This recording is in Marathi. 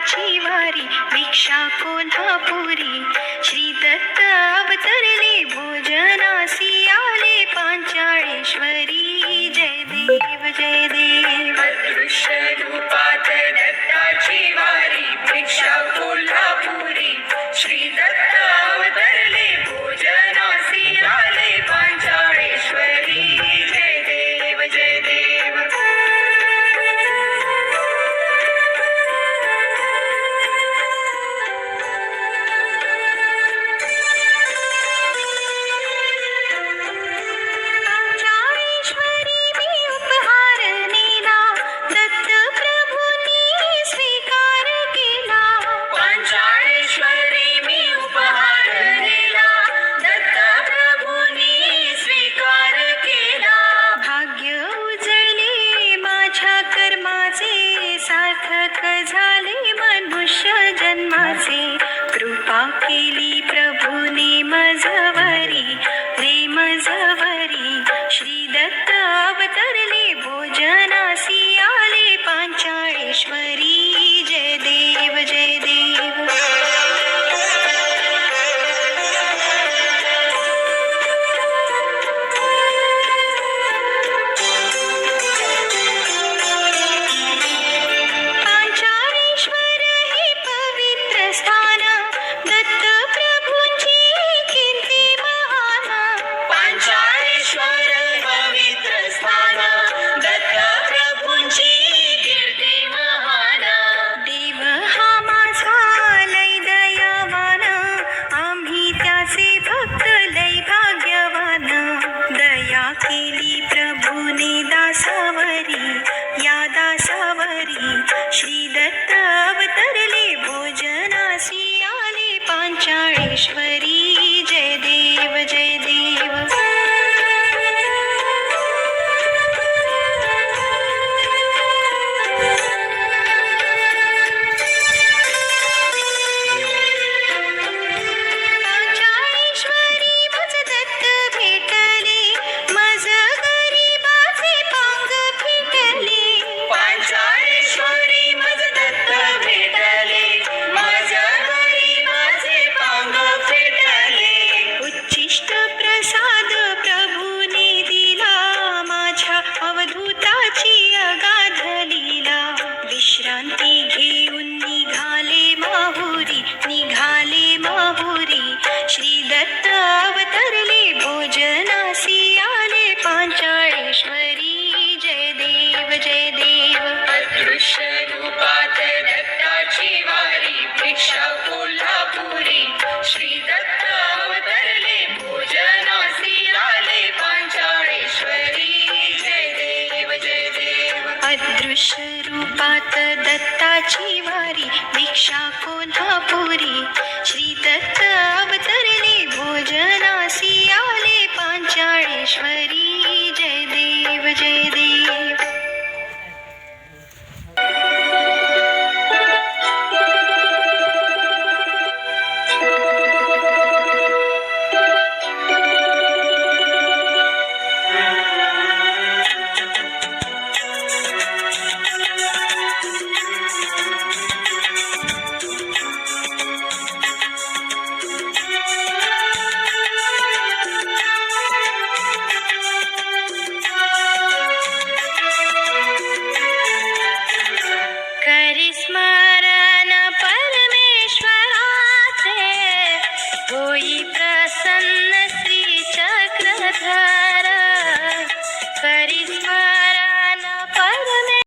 दत्ताची वारी भिक्षा कोल्हापुरी श्री दत्त अवतरले भोजनासी आले पांचाळेश्वरी जय देव जय देव अदृश्य रूपात दत्ताची वारी भिक्षा कोल्हापुरी श्री दत्त अवतरले भोजनासी आले पांचाळेश्वरी जय देव जय देव सार्थक झाले मनुष्य जन्माचे कृपा केली प्रभूने मजवरी प्रेम जवरी श्री दत्त अवतरले भोजनासी आले पांचाळेश्वरी जय देव जय देव केली प्रभूने दासावरी या दासावरी श्री दत्त अवतरले भोजनासी आले पांचाळेश्वरी जय देव जय देव विश्रांती घेऊन निघाले माहुरी श्री दत्त अवतरले भोजनासी आले पांचाळेश्वरी जय देव जय देव अदृश्य रूपात दत्ताची वारी भिक्षा कोल्हापुरी श्री दत्त अवतरले भोजनासी आले पांचाळेश्वरी जय देव जय देव अदृश्य रूपात दत्ताची वारी भिक्षा कोल्हापुरी श्री दत्त अवतरले भोजनासी आले पांचाळेश्वरी